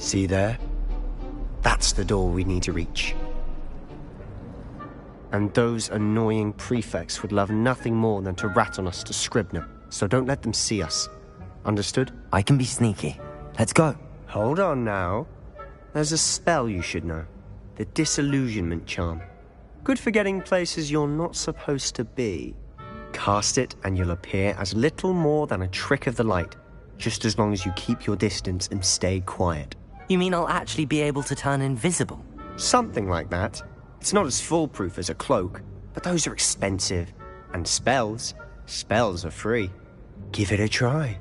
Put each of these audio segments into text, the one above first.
See there? That's the door we need to reach. And those annoying prefects would love nothing more than to rat on us to Scribner, so don't let them see us. Understood? I can be sneaky. Let's go. Hold on now. There's a spell you should know. The Disillusionment Charm. Good for getting places you're not supposed to be. Cast it and you'll appear as little more than a trick of the light, just as long as you keep your distance and stay quiet. You mean I'll actually be able to turn invisible? Something like that. It's not as foolproof as a cloak, but those are expensive. And spells are free. Give it a try.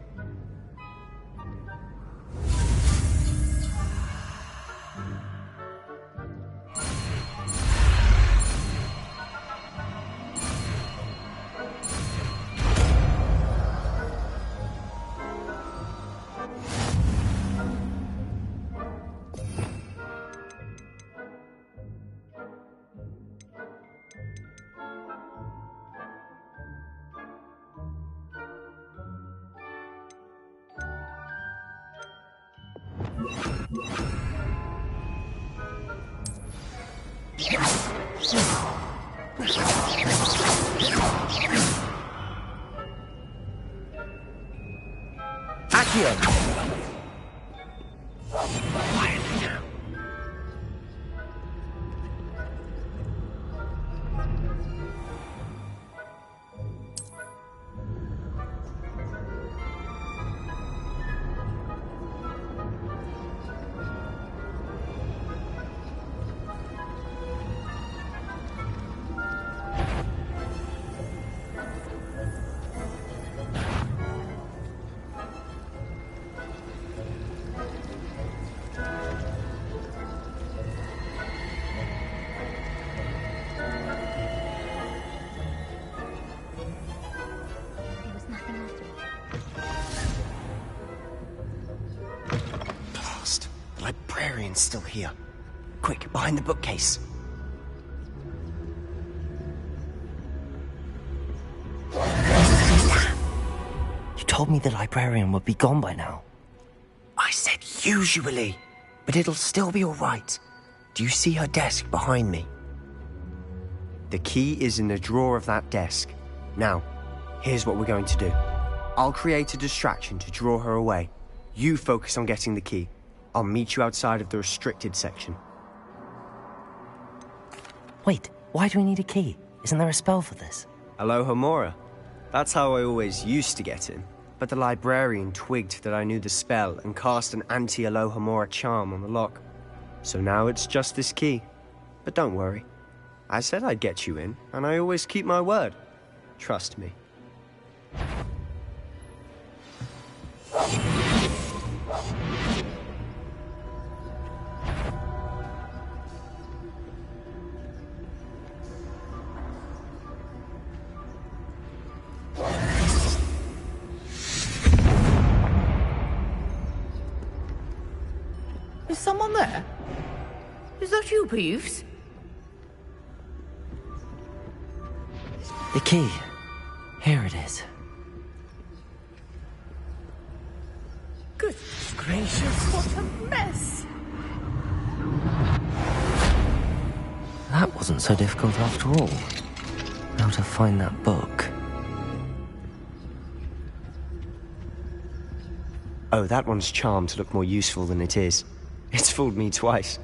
Still here. Quick, behind the bookcase. You told me the librarian would be gone by now. I said usually, but it'll still be all right. Do you see her desk behind me? The key is in the drawer of that desk. Now, here's what we're going to do. I'll create a distraction to draw her away. You focus on getting the key. I'll meet you outside of the restricted section. Wait, why do we need a key? Isn't there a spell for this? Alohomora. That's how I always used to get in. But the librarian twigged that I knew the spell and cast an anti-Alohomora charm on the lock. So now it's just this key. But don't worry. I said I'd get you in, and I always keep my word. Trust me. Is someone there? Is that you, Peeves? The key. Here it is. Goodness gracious, what a mess! That wasn't so difficult after all. How to find that book. Oh, that one's charmed to look more useful than it is. It's fooled me twice.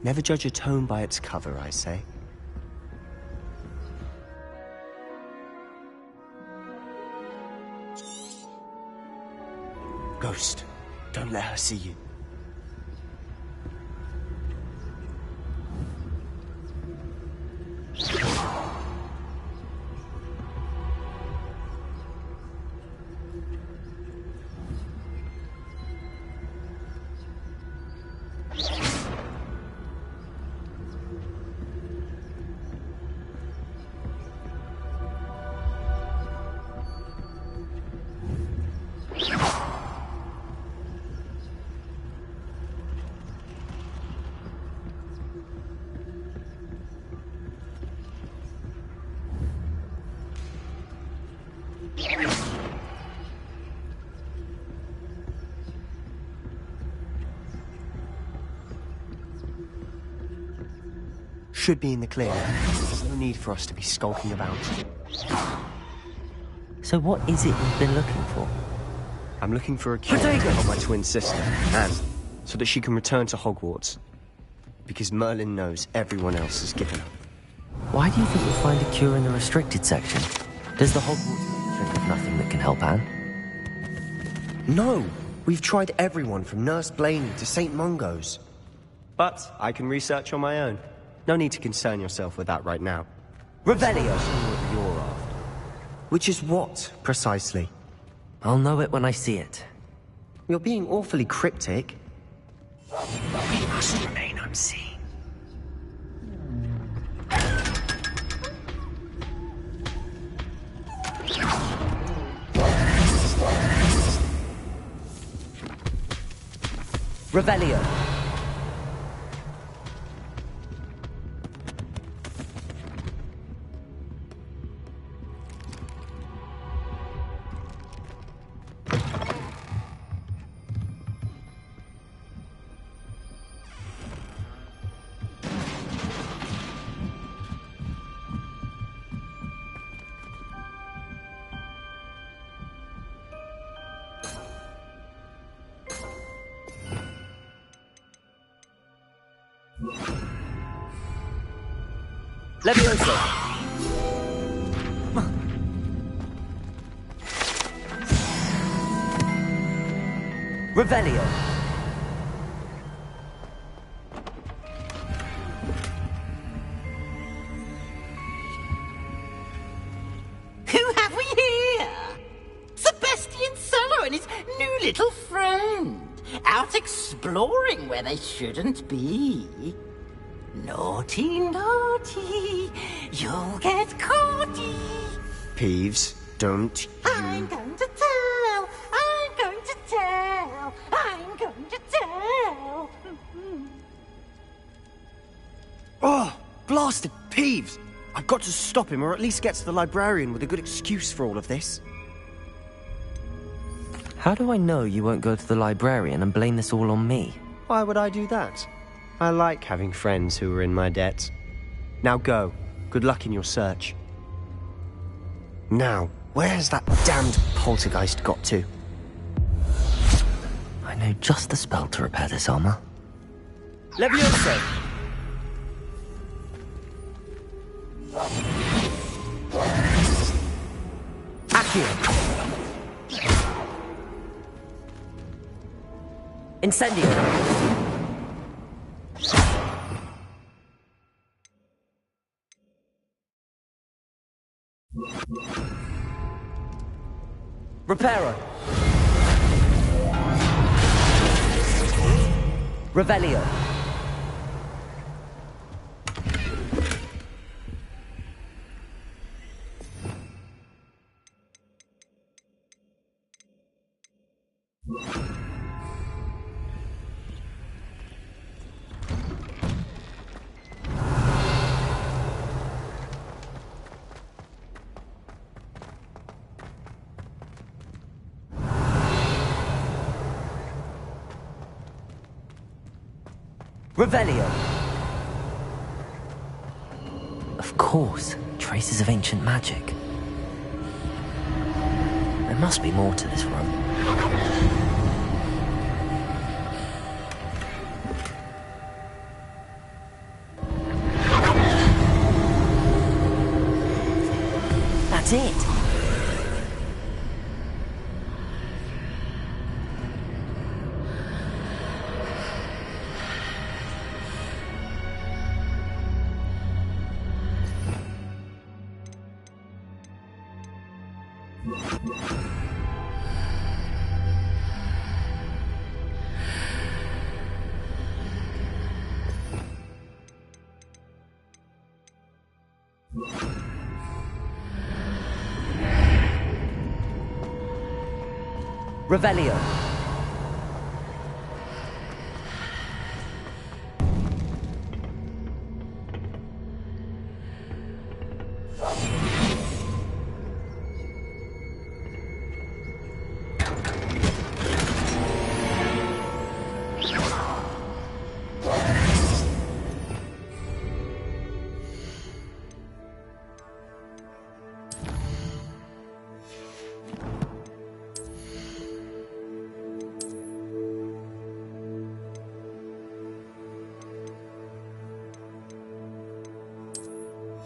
Never judge a tome by its cover, I say. Ghost, don't let her see you. should be in the clear. There's no need for us to be skulking about. So what is it you've been looking for? I'm looking for a cure to help my twin sister, Anne, so that she can return to Hogwarts. Because Merlin knows everyone else is given up. Why do you think you'll find a cure in the restricted section? Does the Hogwarts think of nothing that can help Anne? No! We've tried everyone from Nurse Blaney to St. Mungo's. But I can research on my own. No need to concern yourself with that right now. Revelio! What you're after. Which is what, precisely? I'll know it when I see it. You're being awfully cryptic. We must remain unseen. Revelio! Levioso! Revelio! Who have we here? Sebastian Solo and his new little friend, out exploring where they shouldn't be. Naughty, naughty, you'll get caughty. Peeves, don't I'm going to tell, I'm going to tell, I'm going to tell. Oh, blasted Peeves! I've got to stop him, or at least get to the librarian with a good excuse for all of this. How do I know you won't go to the librarian and blame this all on me? Why would I do that? I like having friends who are in my debt. Now go. Good luck in your search. Now, where's that damned poltergeist got to? I know just the spell to repair this armor. Levioso! Accio! Incendio! Reparo! Revelio! Revelio! Of course, traces of ancient magic. There must be more to this room. That's it! Revelio.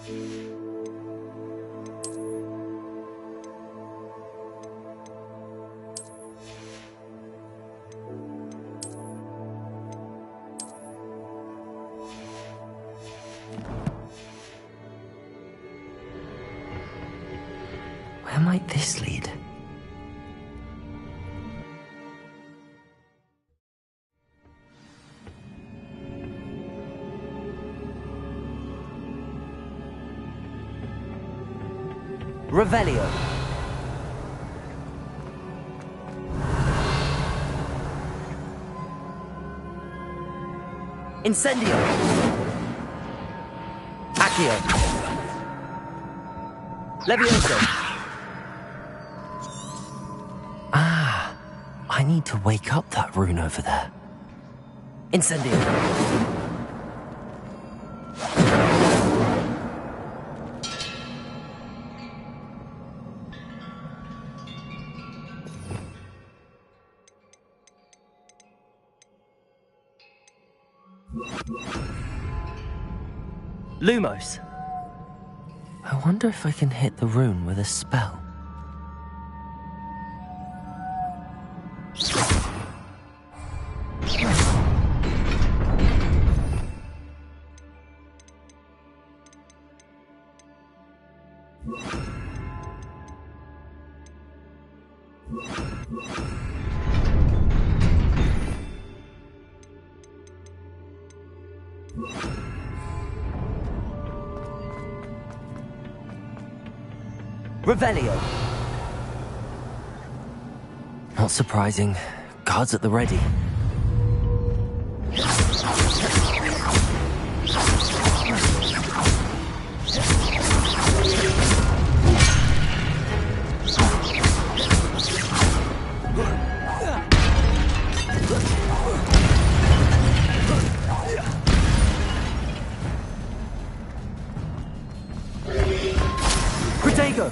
Where might this lead? Revelio. Incendio. Accio. Levioso. Ah, I need to wake up that rune over there. Incendio. Lumos. I wonder if I can hit the rune with a spell. Revelio. Not surprising. Guards at the ready. Protego!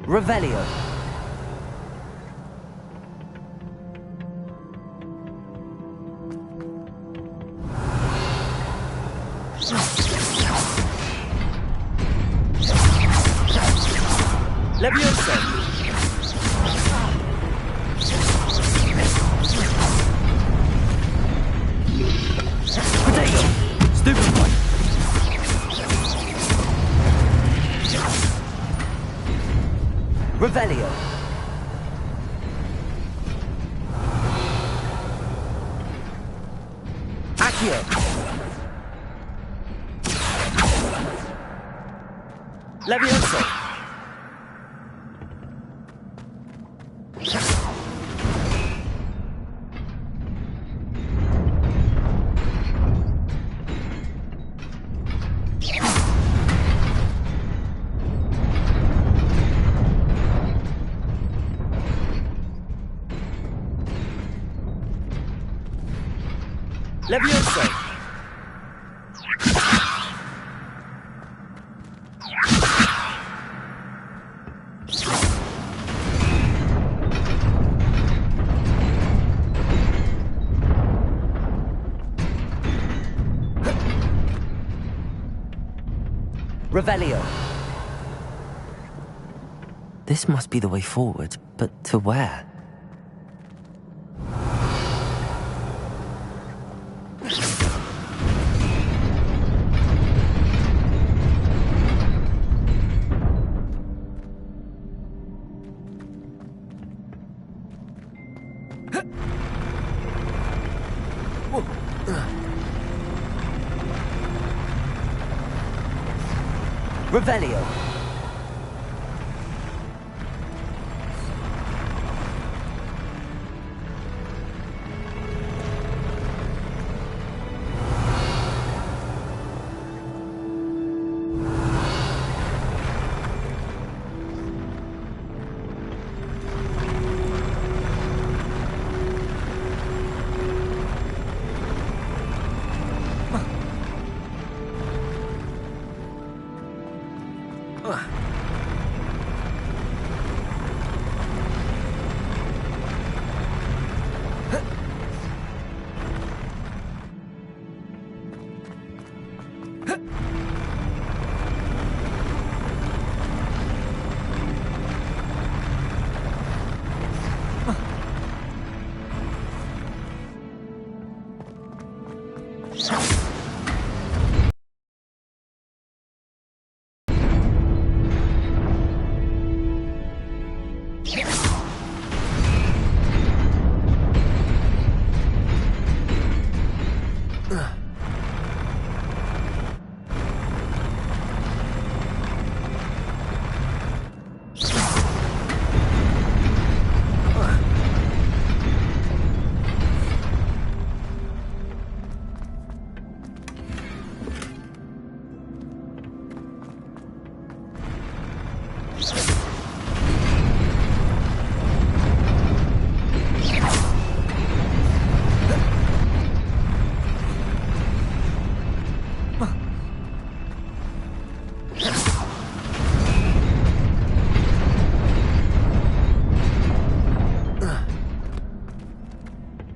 Revelio. Levioso. Potato. Stupid one. Revelio. Accio. Levioso. Levioso. Revelio. This must be the way forward, but to where? Revelio.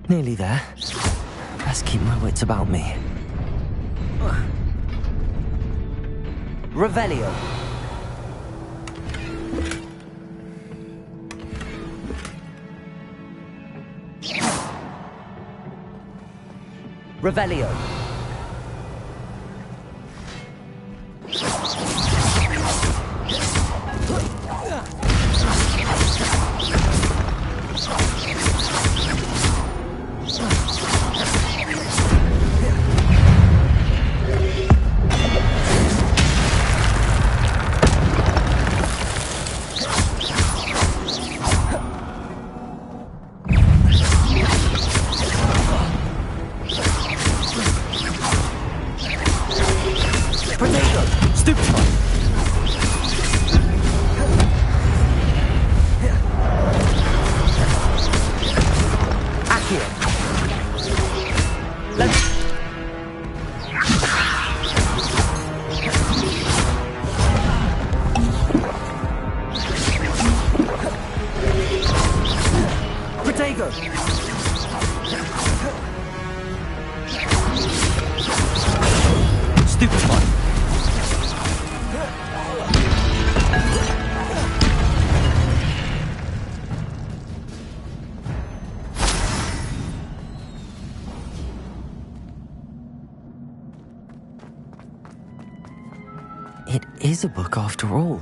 Nearly there. Best keep my wits about me. Revelio. Revelio. It is a book after all.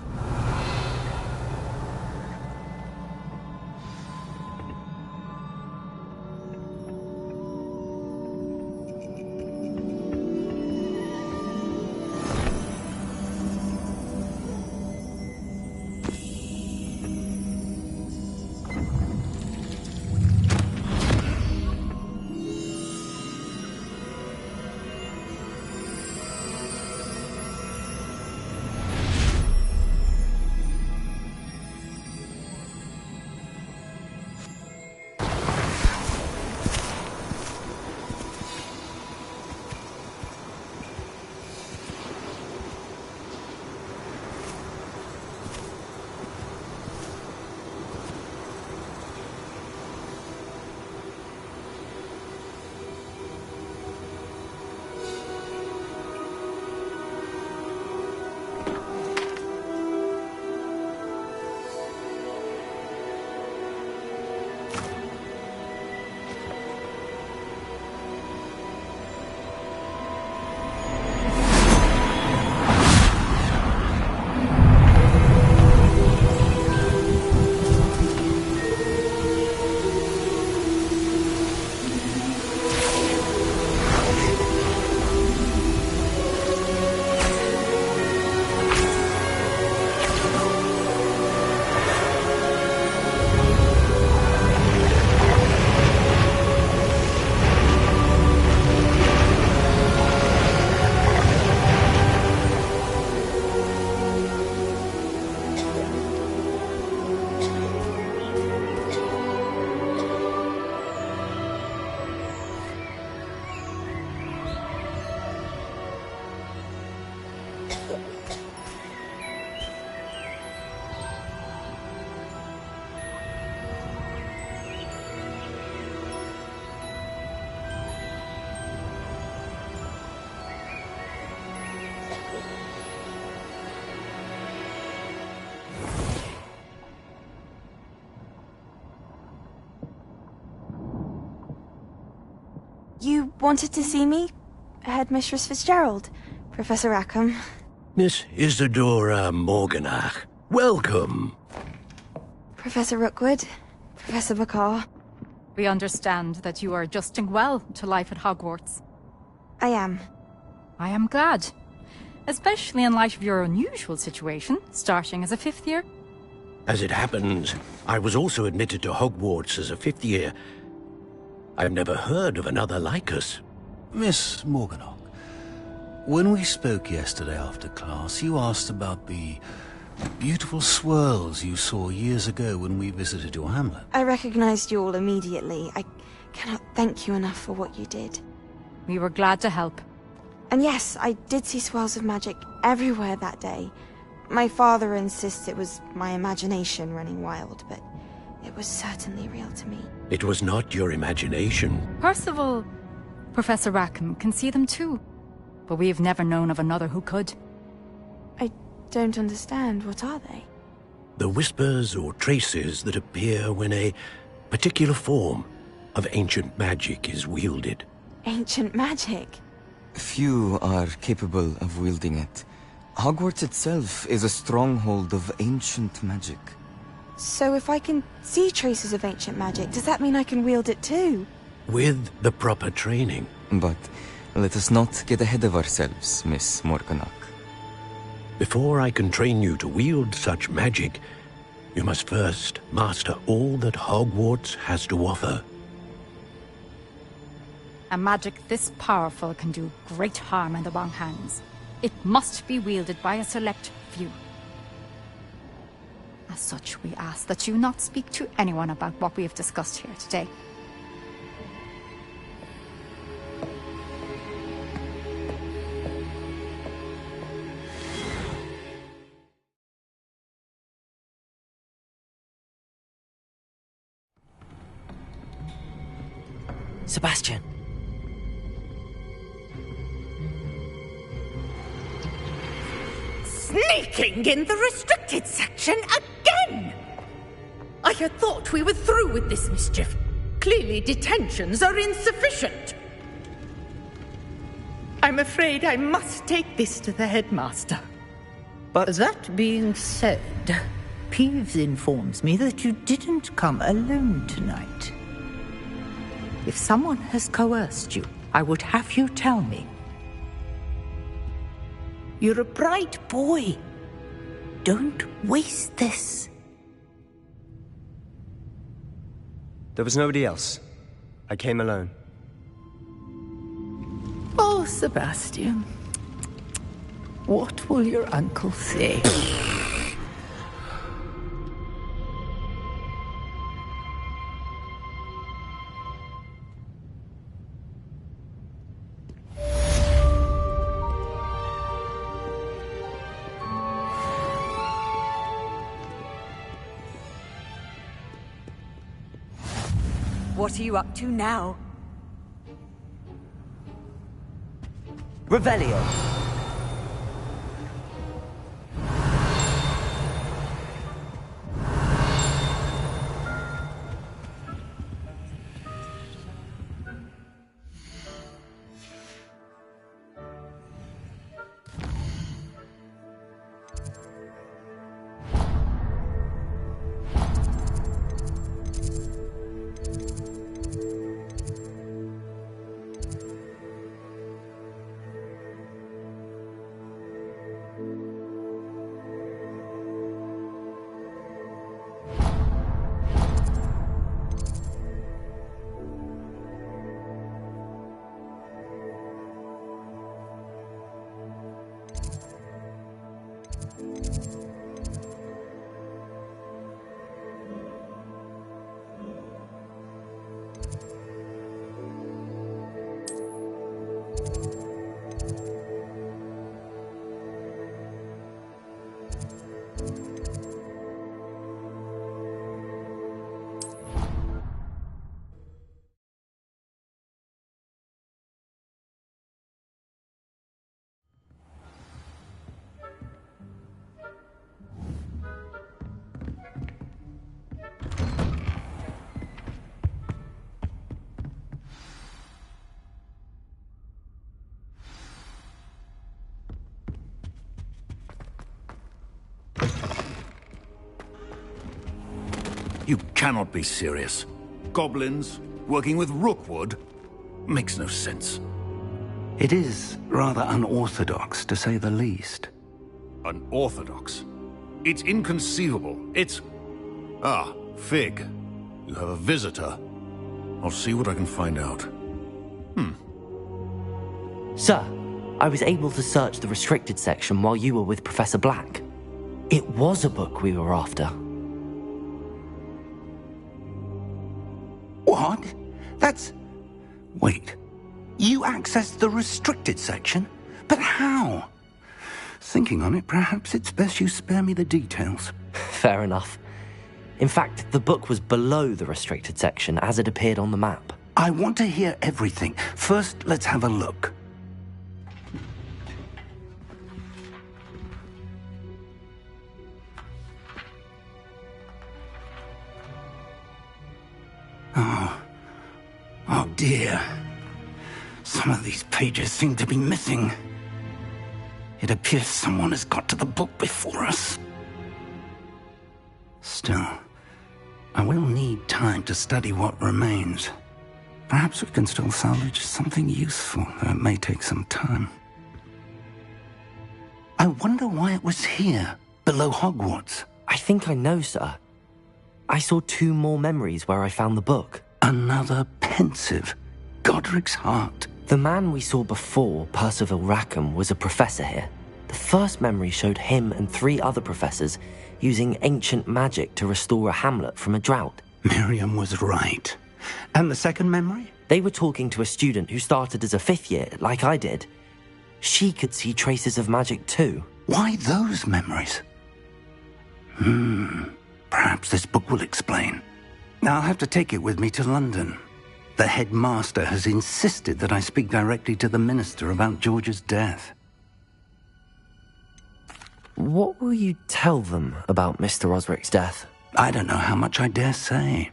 You wanted to see me? Headmistress Fitzgerald, Professor Rackham. Miss Isadora Morganach, welcome. Professor Rookwood, Professor Bakar. We understand that you are adjusting well to life at Hogwarts. I am. I am glad. Especially in light of your unusual situation, starting as a 5th year. As it happens, I was also admitted to Hogwarts as a 5th year. I've never heard of another like us. Miss Morganach, when we spoke yesterday after class, you asked about the beautiful swirls you saw years ago when we visited your hamlet. I recognized you all immediately. I cannot thank you enough for what you did. We were glad to help. And yes, I did see swirls of magic everywhere that day. My father insists it was my imagination running wild, but it was certainly real to me. It was not your imagination. Percival, Professor Rackham can see them too. But we have never known of another who could. I don't understand. What are they? The whispers or traces that appear when a particular form of ancient magic is wielded. Ancient magic? Few are capable of wielding it. Hogwarts itself is a stronghold of ancient magic. So if I can see traces of ancient magic, does that mean I can wield it too? With the proper training. But let us not get ahead of ourselves, Miss Morganach. Before I can train you to wield such magic, you must first master all that Hogwarts has to offer. A magic this powerful can do great harm in the wrong hands. It must be wielded by a select few. As such, we ask that you not speak to anyone about what we have discussed here today. Sebastian! Sneaking in the restricted section again! I had thought we were through with this mischief. Clearly detentions are insufficient. I'm afraid I must take this to the headmaster. But That being said, Peeves informs me that you didn't come alone tonight. If someone has coerced you, I would have you tell me. You're a bright boy. Don't waste this. there was nobody else. I came alone. Oh, Sebastian. What will your uncle say? What are you up to now? Revelio. You cannot be serious. Goblins working with Rookwood? Makes no sense. It is rather unorthodox, to say the least. Unorthodox? It's inconceivable. It's... Ah, Fig. You have a visitor. I'll see what I can find out. Sir, I was able to search the restricted section while you were with Professor Black. It was a book we were after. What? That's... Wait. You accessed the restricted section? But how? Thinking on it, perhaps it's best you spare me the details. Fair enough. In fact, the book was below the restricted section as it appeared on the map. I want to hear everything. First, let's have a look. Oh dear. Some of these pages seem to be missing. It appears someone has got to the book before us. Still, I will need time to study what remains. Perhaps we can still salvage something useful, though it may take some time. I wonder why it was here, below Hogwarts. I think I know, sir. I saw 2 more memories where I found the book. Another pensive Godric's heart. The man we saw before, Percival Rackham, was a professor here. The first memory showed him and 3 other professors using ancient magic to restore a hamlet from a drought. Miriam was right. And the second memory? They were talking to a student who started as a 5th year, like I did. She could see traces of magic too. Why those memories? Perhaps this book will explain. I'll have to take it with me to London. The headmaster has insisted that I speak directly to the minister about George's death. What will you tell them about Mr. Osric's death? I don't know how much I dare say.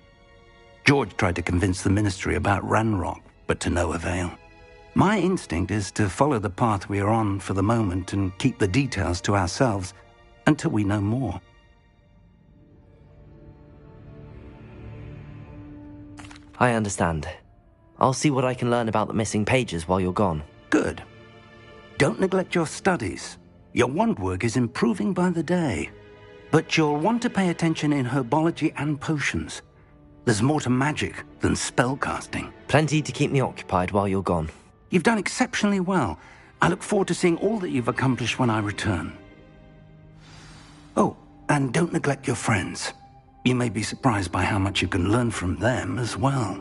George tried to convince the ministry about Ranrock, but to no avail. My instinct is to follow the path we are on for the moment and keep the details to ourselves until we know more. I understand. I'll see what I can learn about the missing pages while you're gone. Good. Don't neglect your studies. Your wand work is improving by the day. But you'll want to pay attention in herbology and potions. There's more to magic than spellcasting. Plenty to keep me occupied while you're gone. You've done exceptionally well. I look forward to seeing all that you've accomplished when I return. Oh, and don't neglect your friends. You may be surprised by how much you can learn from them as well.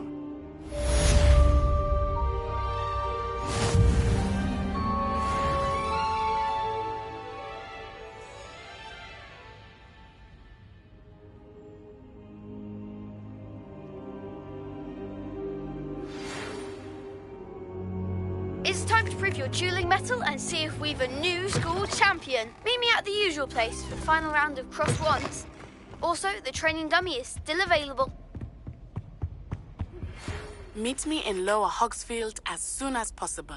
It's time to prove your dueling mettle and see if we've a new school champion. Meet me at the usual place for the final round of cross wands. Also, the training dummy is still available. Meet me in Lower Hogsfield as soon as possible.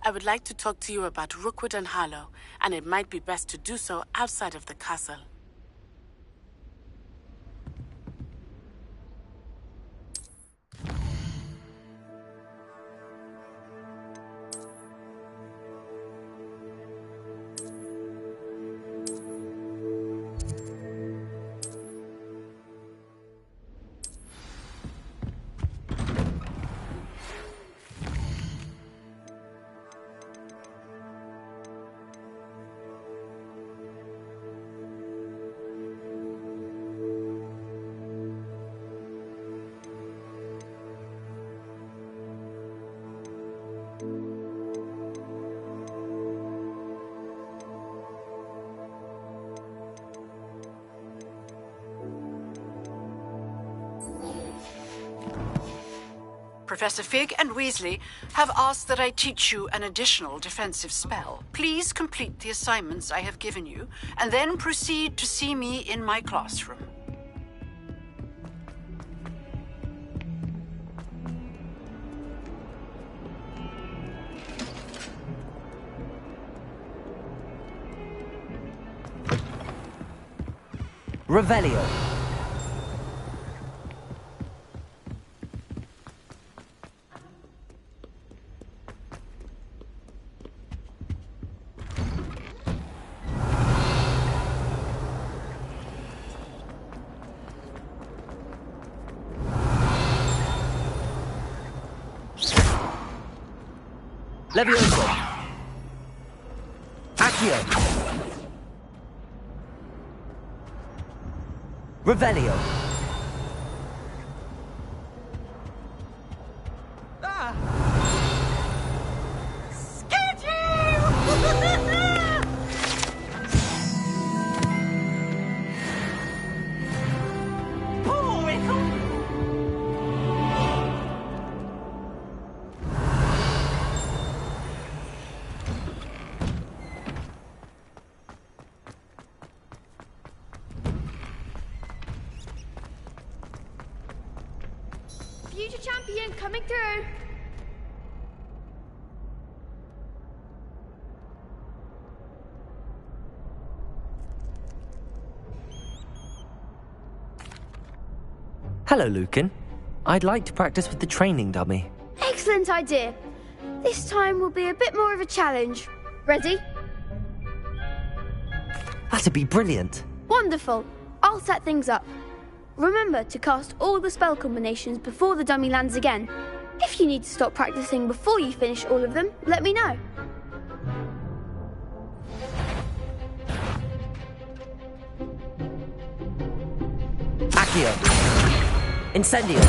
I would like to talk to you about Rookwood and Harlow, and it might be best to do so outside of the castle. Professor Fig and Weasley have asked that I teach you an additional defensive spell. Please complete the assignments I have given you, and then proceed to see me in my classroom. Revelio. Levioso! Accio! Revelio! Scared you! Future champion coming through. Hello, Lucan. I'd like to practice with the training dummy. Excellent idea. This time will be a bit more of a challenge. Ready? That'd be brilliant. Wonderful. I'll set things up. Remember to cast all the spell combinations before the dummy lands again. If you need to stop practicing before you finish all of them, let me know. Accio! Incendio!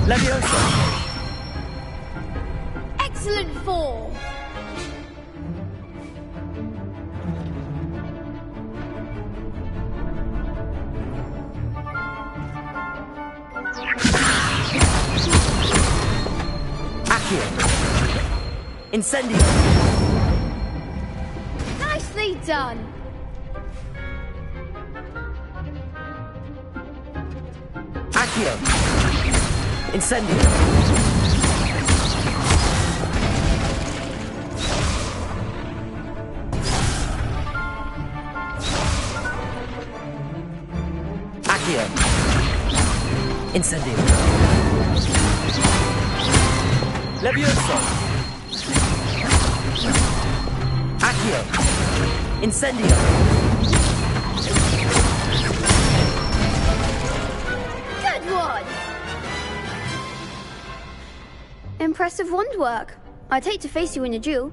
Levioso! Excellent form. Accio! Incendio! Nicely done. Accio! Incendio! Accio! Incendio! Levioso! Accio! Incendio! Good one. Impressive wand work. I'd hate to face you in a duel.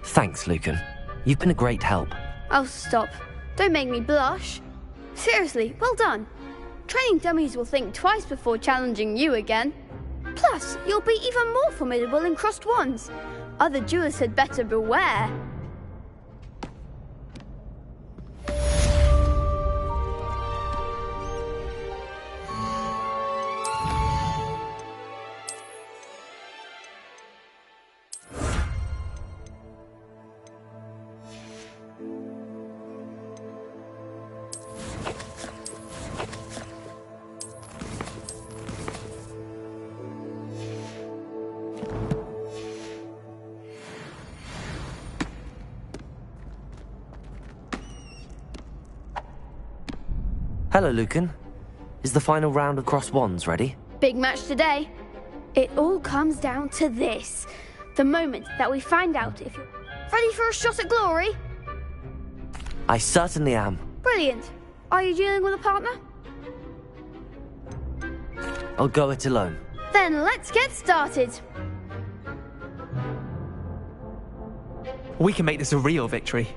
Thanks, Lucan. You've been a great help. Oh, stop. Don't make me blush. Seriously, well done. Training dummies will think twice before challenging you again. Plus, you'll be even more formidable in crossed wands. Other duelists had better beware. Hello, Lucan. Is the final round of cross wands ready? Big match today. It all comes down to this. The moment that we find out if you're ready for a shot at glory. I certainly am. Brilliant. Are you dealing with a partner? I'll go it alone. Then let's get started. We can make this a real victory.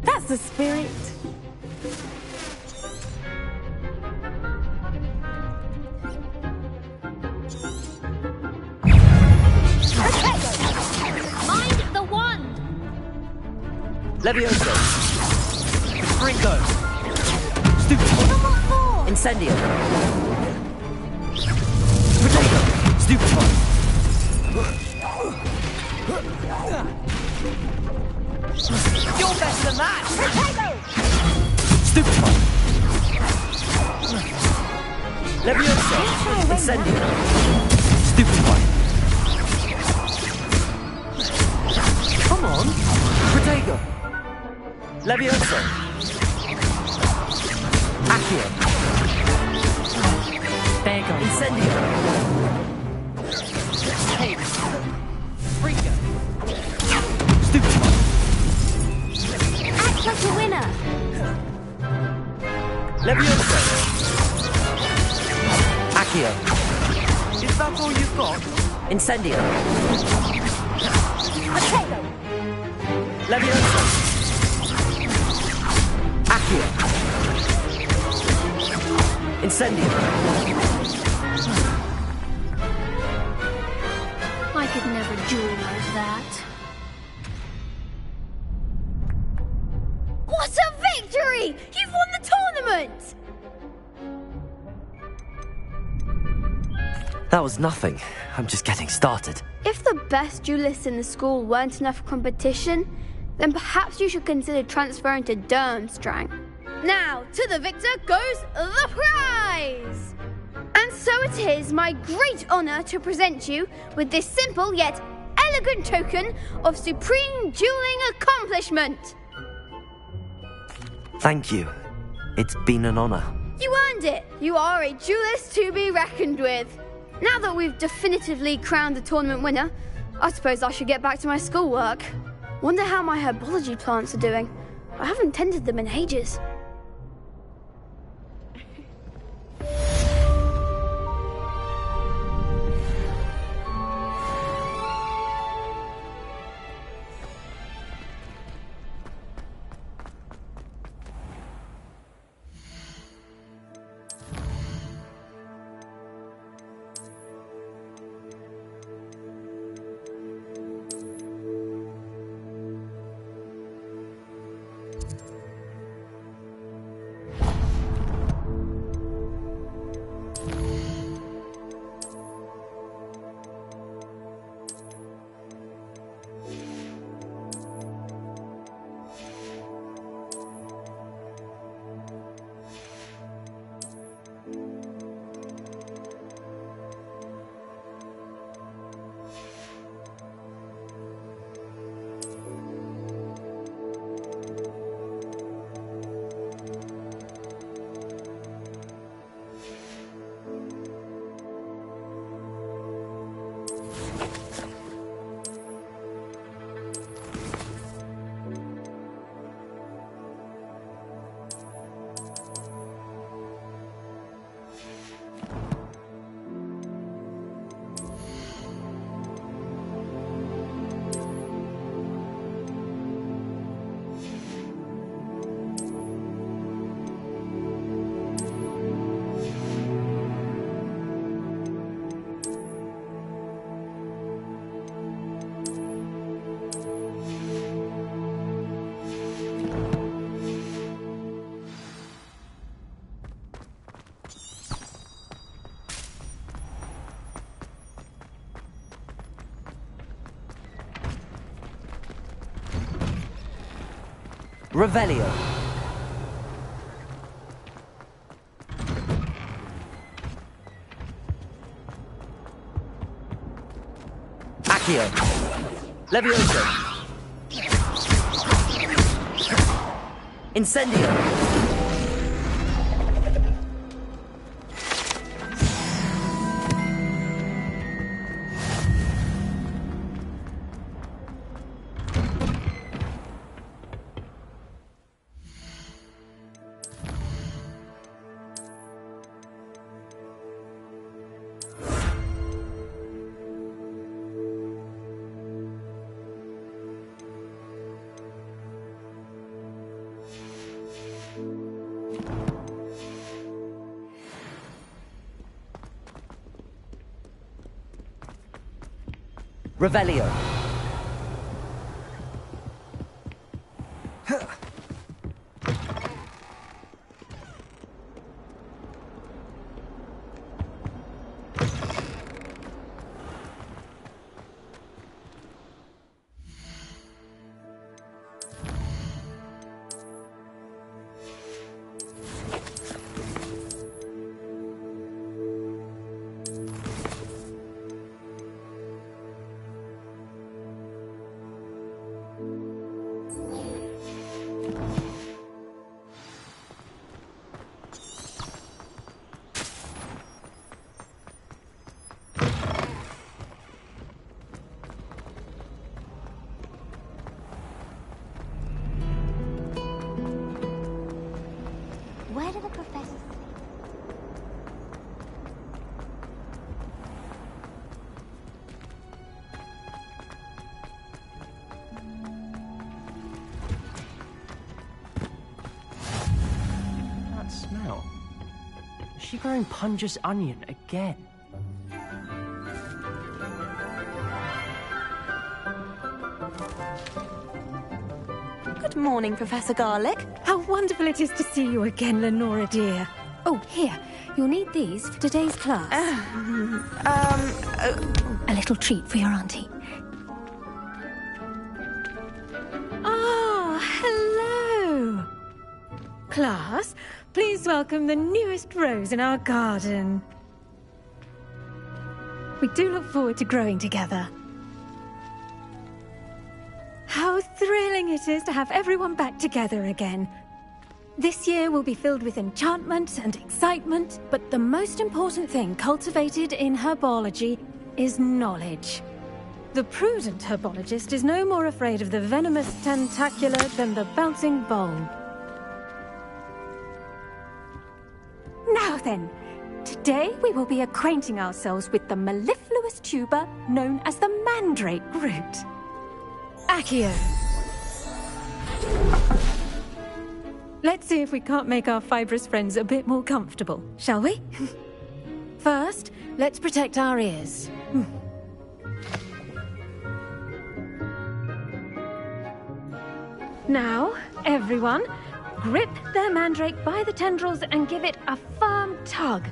That's the spirit. Mind the wand. Levioso! Ringo! Stupid! Incendio! Potato! Stupid! You're better than that! Potato! Stupid! Levioso! Incendio! Stupid! Come on! Potato! Levioso! Accio! There you go. Incendio! Hey, Freaker! Stupid! Act like a winner. Levioso! Accio! Ranrock! Incendio! Potato! Leviosa! Accio! Incendio! I could never duel like that. What a victory! You've won the tournament! That was nothing. I'm just getting started. If the best duelists in the school weren't enough for competition, then perhaps you should consider transferring to Durmstrang. Now, to the victor goes the prize! And so it is my great honor to present you with this simple yet elegant token of supreme dueling accomplishment. Thank you. It's been an honor. You earned it. You are a duelist to be reckoned with. Now that we've definitively crowned the tournament winner, I suppose I should get back to my schoolwork. Wonder how my herbology plants are doing. I haven't tended them in ages. Revelio. Accio. Levioso. Incendio. Revelio. she growing Punja's onion again? Good morning, Professor Garlick. How wonderful it is to see you again, Lenora dear. Oh, here. You'll need these for today's class. A little treat for your auntie. Ah, hello. Class, please welcome the newest rose in our garden. We do look forward to growing together. How thrilling it is to have everyone back together again. This year will be filled with enchantment and excitement, but the most important thing cultivated in herbology is knowledge. The prudent herbologist is no more afraid of the venomous tentacular than the bouncing bulb. Now then, today we will be acquainting ourselves with the mellifluous tuber known as the mandrake root. Accio. Let's see if we can't make our fibrous friends a bit more comfortable, shall we? First, let's protect our ears. Now, everyone, grip their mandrake by the tendrils and give it a firm tug.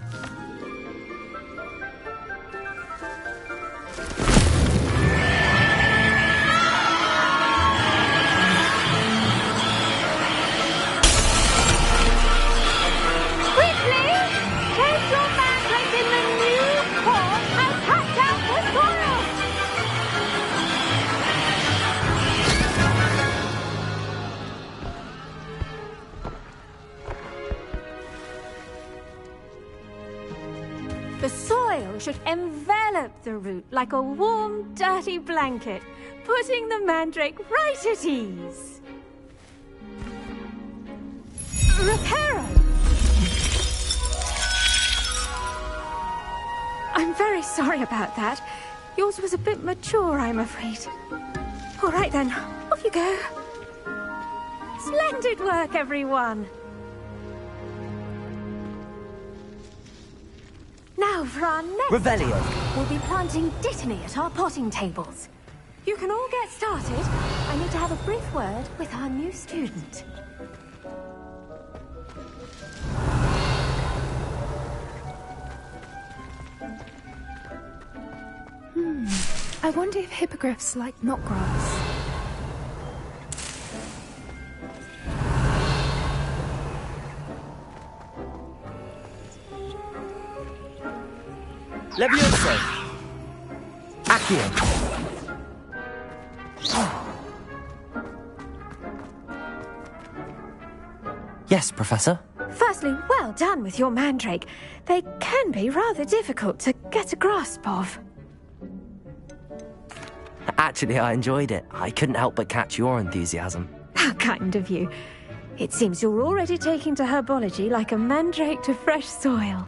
Should envelop the root like a warm, dirty blanket, putting the mandrake right at ease. Reparo! I'm very sorry about that. Yours was a bit mature, I'm afraid. All right then, off you go. Splendid work, everyone. Now for our next Revelio. We'll be planting dittany at our potting tables. You can all get started. I need to have a brief word with our new student. I wonder if hippogriffs like knotgrass. Levioso! Accio! Yes, Professor? Firstly, well done with your mandrake. They can be rather difficult to get a grasp of. Actually, I enjoyed it. I couldn't help but catch your enthusiasm. How kind of you. It seems you're already taking to herbology like a mandrake to fresh soil.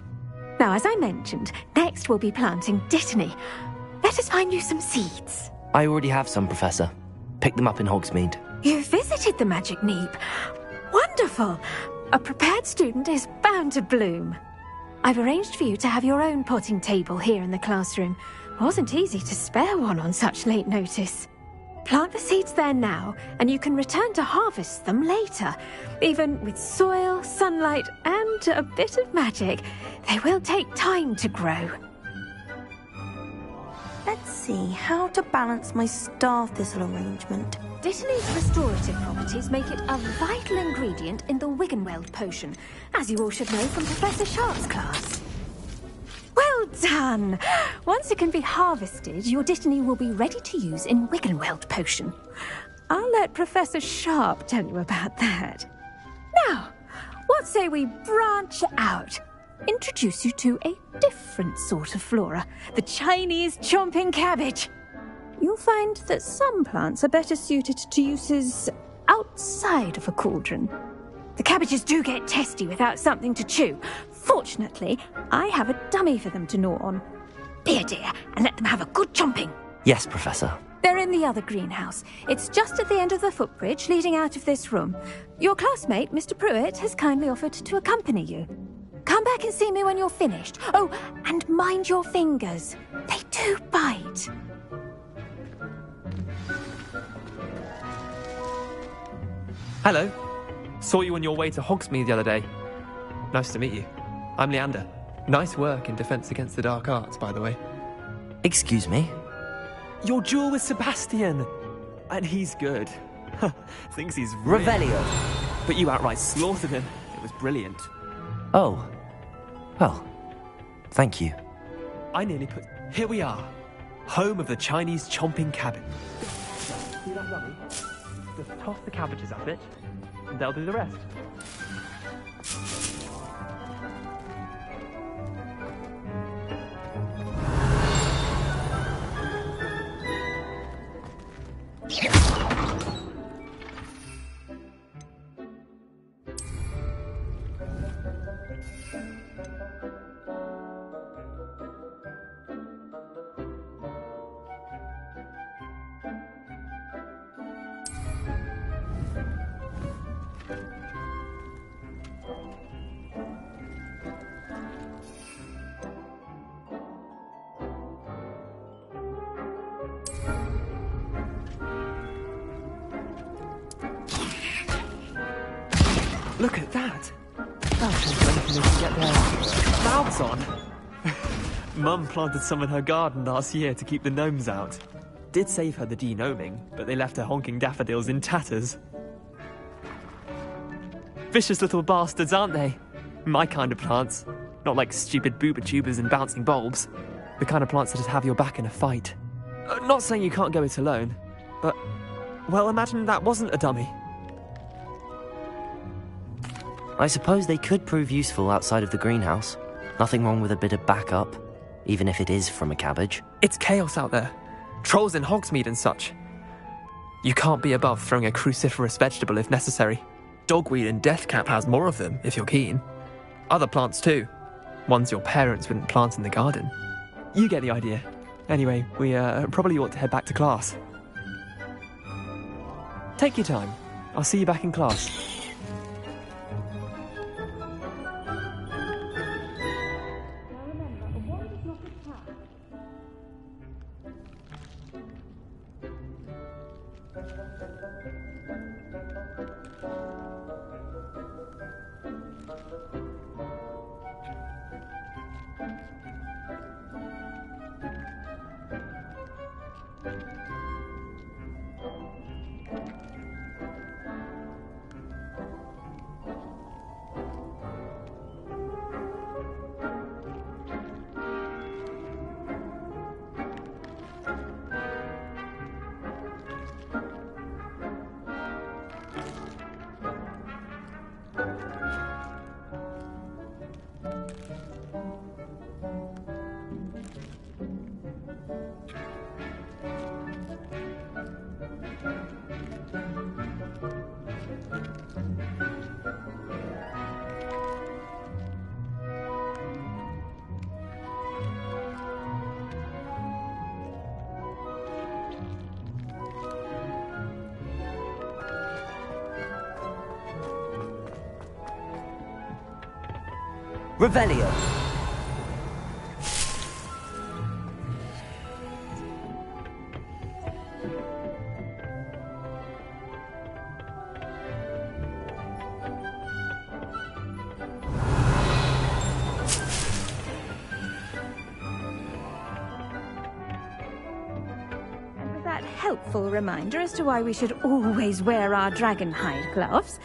Now, as I mentioned, next we'll be planting dittany. Let us find you some seeds. I already have some, Professor. Picked them up in Hogsmeade. You visited the Magic Neep. Wonderful! A prepared student is bound to bloom. I've arranged for you to have your own potting table here in the classroom. Wasn't easy to spare one on such late notice. Plant the seeds there now, and you can return to harvest them later. Even with soil, sunlight, and a bit of magic, they will take time to grow. Let's see how to balance my star thistle arrangement. Dittany's restorative properties make it a vital ingredient in the Wiggenweld potion, as you all should know from Professor Sharp's class. Well done! Once it can be harvested, your dittany will be ready to use in Wiggenweld potion. I'll let Professor Sharp tell you about that. Now, what say we branch out? Introduce you to a different sort of flora, the Chinese chomping cabbage. You'll find that some plants are better suited to uses outside of a cauldron. The cabbages do get testy without something to chew. Fortunately, I have a dummy for them to gnaw on. Be a dear and let them have a good chomping. Yes, Professor. They're in the other greenhouse. It's just at the end of the footbridge leading out of this room. Your classmate, Mr. Pruitt, has kindly offered to accompany you. Come back and see me when you're finished. Oh, and mind your fingers. They do bite. Hello. Saw you on your way to Hogsmeade the other day. Nice to meet you. I'm Leander. Nice work in Defense Against the Dark Arts, by the way. Excuse me? Your duel with Sebastian. And he's good. Thinks he's real. Revelio. But you outright slaughtered him. It was brilliant. Oh. Well, thank you. I nearly put... Here we are. Home of the Chinese chomping cabbage. See that dummy? Just toss the cabbages at it, and they'll do the rest. Look at that! That's anything they can get their mouths on. Mum planted some in her garden last year to keep the gnomes out. Did save her the de-gnoming, but they left her honking daffodils in tatters. Vicious little bastards, aren't they? My kind of plants. Not like stupid booba tubers and bouncing bulbs. The kind of plants that just have your back in a fight. Not saying you can't go it alone, but... Well, imagine that wasn't a dummy. I suppose they could prove useful outside of the greenhouse. Nothing wrong with a bit of backup, even if it is from a cabbage. It's chaos out there. Trolls in Hogsmeade and such. You can't be above throwing a cruciferous vegetable if necessary. Dogweed and deathcap has more of them, if you're keen. Other plants too. Ones your parents wouldn't plant in the garden. You get the idea. Anyway, we probably ought to head back to class. Take your time. I'll see you back in class. Revelio. That helpful reminder as to why we should always wear our dragon hide gloves.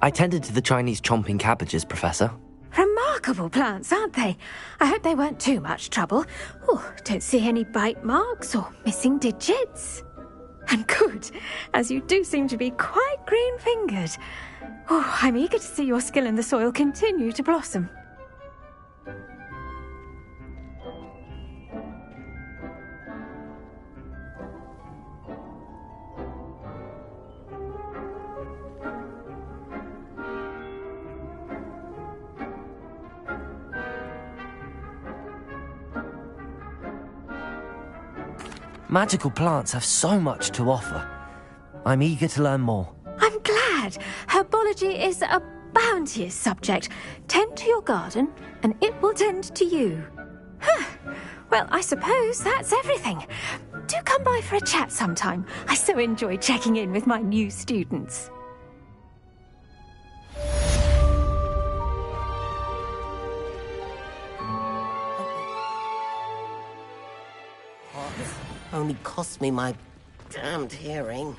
I tended to the Chinese chomping cabbages, Professor. Remarkable plants, aren't they? I hope they weren't too much trouble. Oh, don't see any bite marks or missing digits. And good, as you do seem to be quite green-fingered. Oh, I'm eager to see your skill in the soil continue to blossom. Magical plants have so much to offer. I'm eager to learn more. I'm glad. Herbology is a bounteous subject. Tend to your garden, and it will tend to you. Huh. Well, I suppose that's everything. Do come by for a chat sometime. I so enjoy checking in with my new students. What? Only cost me my damned hearing.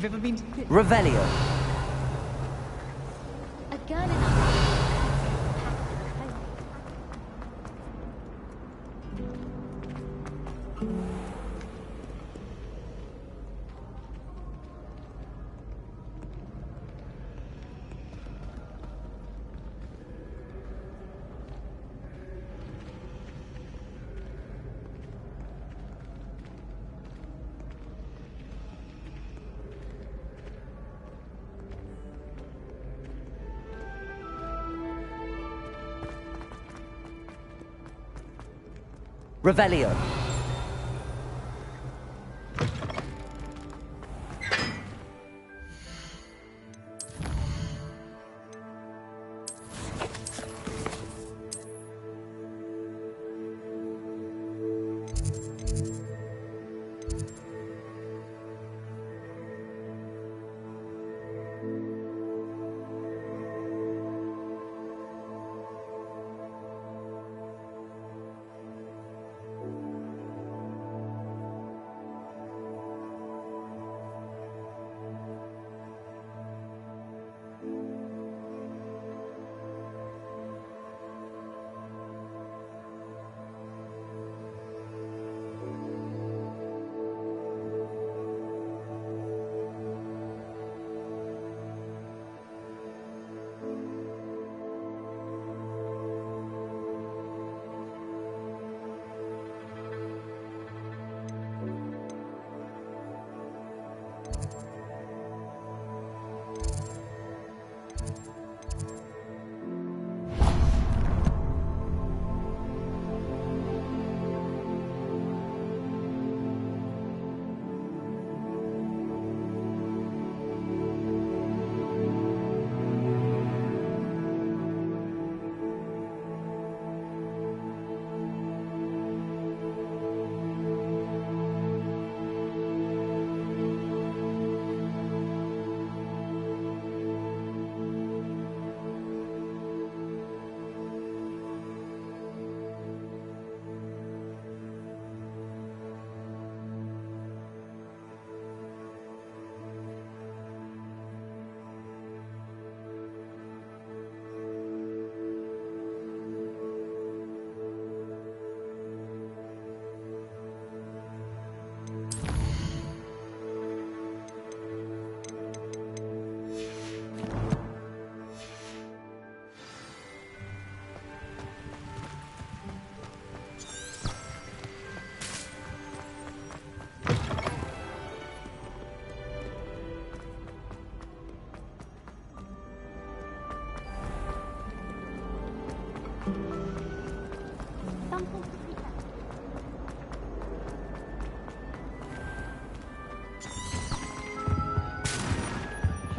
Have you ever been to... Revelio. A girl in our Revelio.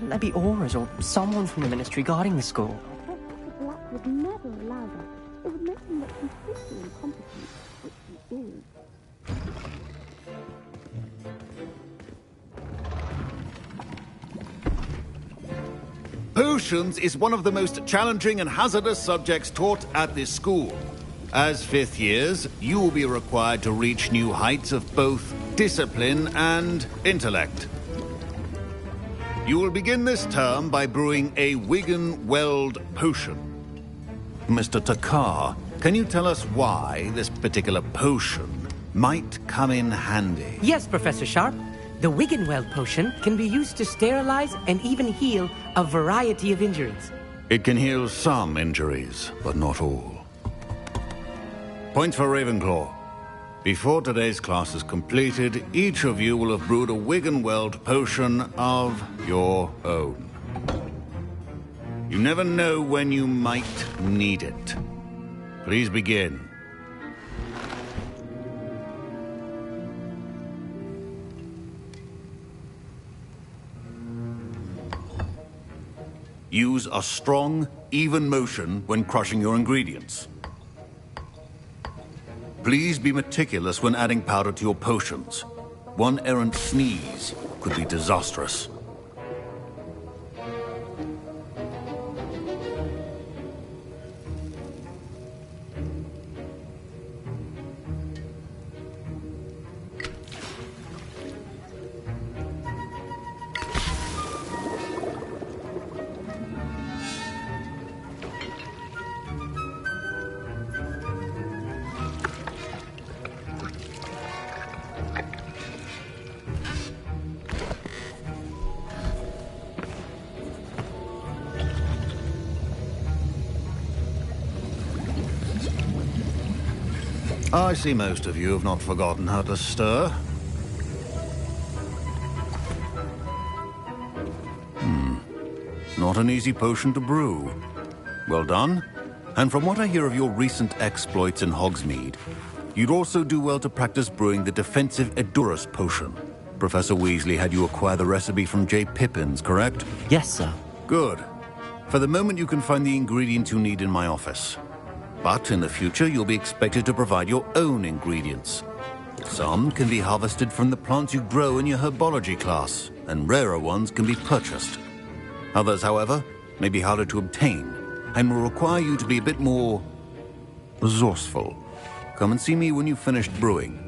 Shouldn't there be auras or someone from the Ministry guarding the school? Professor Black would never allow that. It would make him look completely incompetent, which he is. Potions is one of the most challenging and hazardous subjects taught at this school. As fifth years, you will be required to reach new heights of both discipline and intellect. You will begin this term by brewing a Wigan-Weld potion. Mr. Takar, can you tell us why this particular potion might come in handy? Yes, Professor Sharp. The Wigan-Weld potion can be used to sterilize and even heal a variety of injuries. It can heal some injuries, but not all. Points for Ravenclaw. Before today's class is completed, each of you will have brewed a Wigan-Weld potion of your own. You never know when you might need it. Please begin. Use a strong, even motion when crushing your ingredients. Please be meticulous when adding powder to your potions. One errant sneeze could be disastrous. I see most of you have not forgotten how to stir. Not an easy potion to brew. Well done. And from what I hear of your recent exploits in Hogsmeade, You'd also do well to practice brewing the defensive Edurus potion. Professor Weasley had you acquire the recipe from J. Pippin's, correct? Yes, sir. Good. For the moment, you can find the ingredients you need in my office. But in the future, you'll be expected to provide your own ingredients. Some can be harvested from the plants you grow in your herbology class, and rarer ones can be purchased. Others, however, may be harder to obtain, and will require you to be a bit more resourceful. Come and see me when you've finished brewing,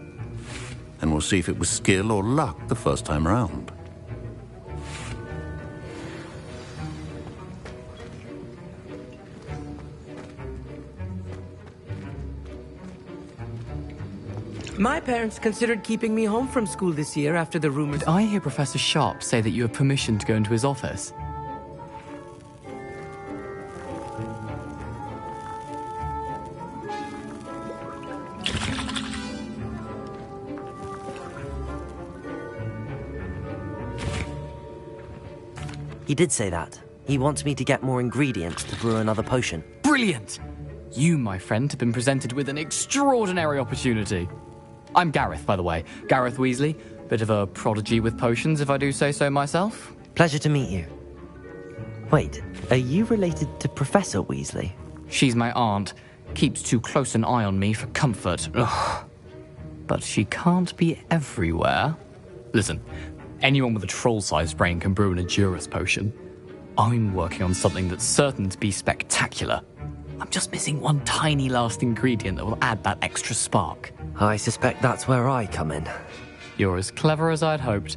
and we'll see if it was skill or luck the first time around. My parents considered keeping me home from school this year after the rumors... Did I hear Professor Sharp say that you have permission to go into his office? He did say that. He wants me to get more ingredients to brew another potion. Brilliant! You, my friend, have been presented with an extraordinary opportunity. I'm Gareth, by the way. Gareth Weasley. Bit of a prodigy with potions, if I do say so myself. Pleasure to meet you. Wait, are you related to Professor Weasley? She's my aunt. Keeps too close an eye on me for comfort. Ugh. But she can't be everywhere. Listen, anyone with a troll-sized brain can brew an Edurus potion. I'm working on something that's certain to be spectacular. I'm just missing one tiny last ingredient that will add that extra spark. I suspect that's where I come in. You're as clever as I'd hoped.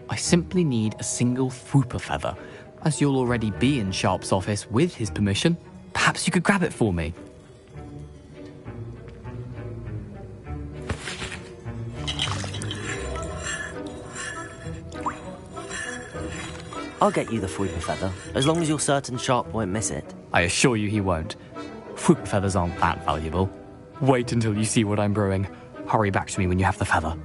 I simply need a single Fwooper feather. As you'll already be in Sharp's office with his permission, perhaps you could grab it for me. I'll get you the Fwooper feather, as long as you're certain Sharp won't miss it. I assure you he won't. Fwooper feathers aren't that valuable. Wait until you see what I'm brewing. Hurry back to me when you have the feather.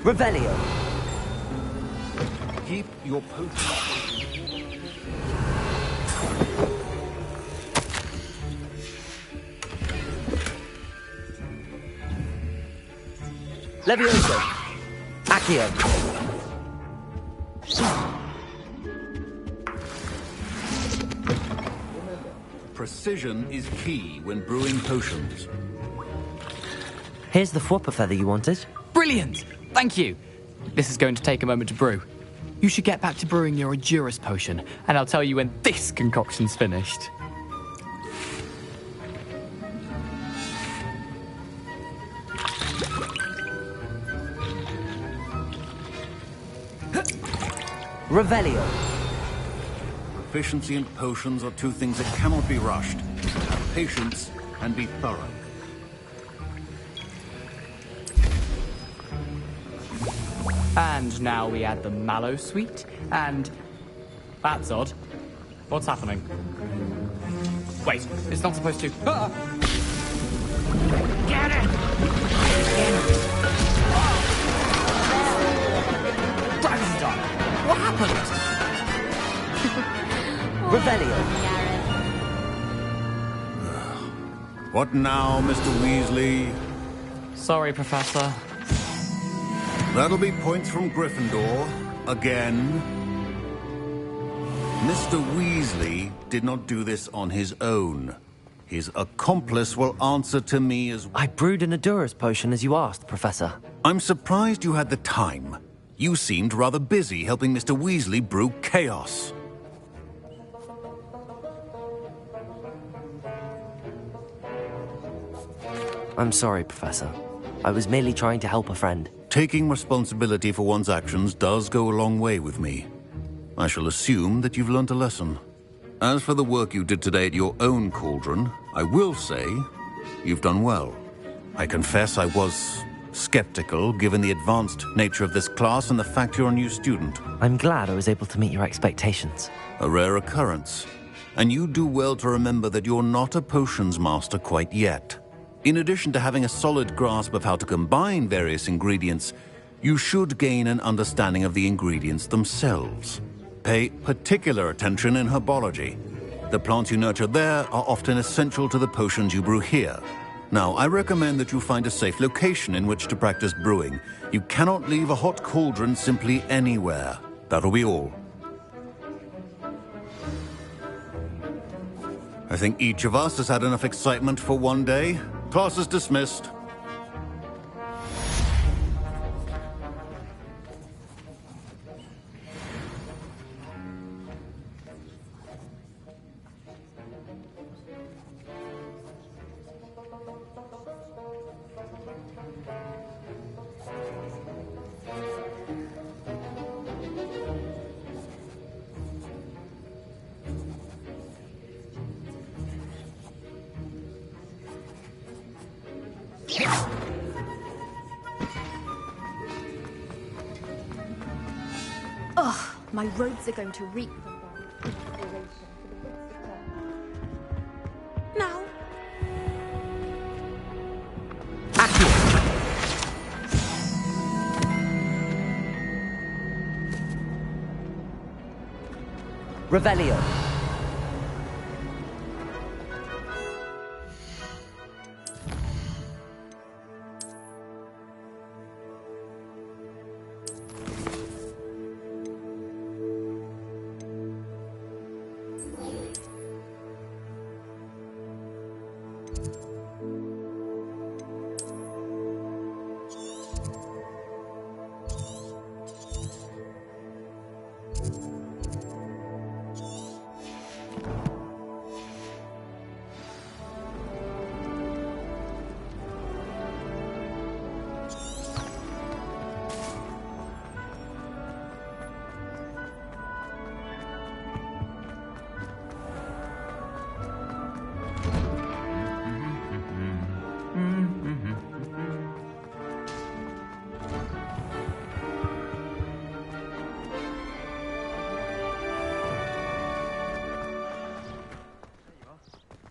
Revelio. Keep your potion. Levioso. Accio. Precision is key when brewing potions. Here's the Fwooper feather you wanted. Brilliant! Thank you. This is going to take a moment to brew. You should get back to brewing your Edurus potion, and I'll tell you when this concoction's finished. Revelio. Proficiency and potions are two things that cannot be rushed. Have patience and be thorough. And now we add the mallow sweet, and... That's odd. What's happening? Wait, it's not supposed to... Ah! Get it! Gravity done! What happened? Revelio. What now, Mr. Weasley? Sorry, Professor. That'll be points from Gryffindor. Again. Mr. Weasley did not do this on his own. His accomplice will answer to me as... I brewed an Edurus potion as you asked, Professor. I'm surprised you had the time. You seemed rather busy helping Mr. Weasley brew chaos. I'm sorry, Professor. I was merely trying to help a friend. Taking responsibility for one's actions does go a long way with me. I shall assume that you've learnt a lesson. As for the work you did today at your own cauldron, I will say you've done well. I confess I was skeptical, given the advanced nature of this class and the fact you're a new student. I'm glad I was able to meet your expectations. A rare occurrence. And you do well to remember that you're not a potions master quite yet. In addition to having a solid grasp of how to combine various ingredients, you should gain an understanding of the ingredients themselves. Pay particular attention in herbology. The plants you nurture there are often essential to the potions you brew here. Now, I recommend that you find a safe location in which to practice brewing. You cannot leave a hot cauldron simply anywhere. That'll be all. I think each of us has had enough excitement for one day. Class is dismissed. Ugh, my robes are going to reek from them. Now. Revelio.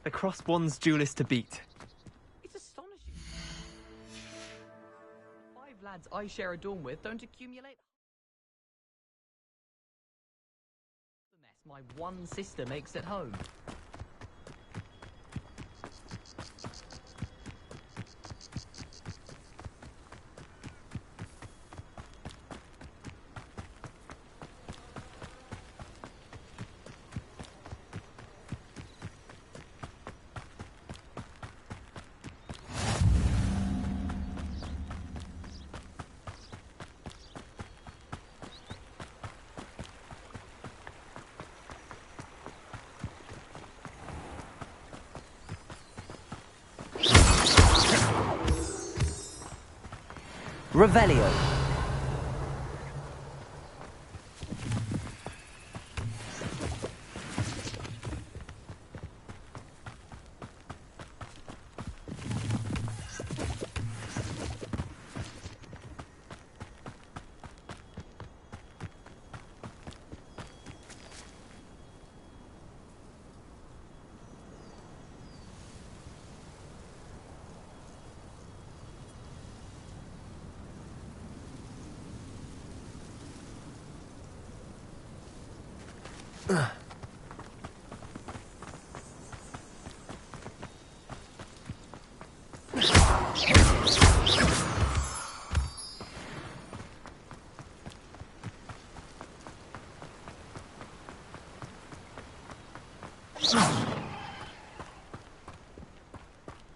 The crossed one's duelist to beat. It's astonishing. 5 lads I share a dorm with don't accumulate the mess my one sister makes at home. Revelio.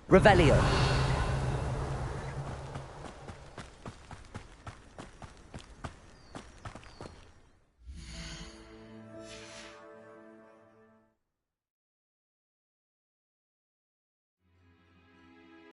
Revelio.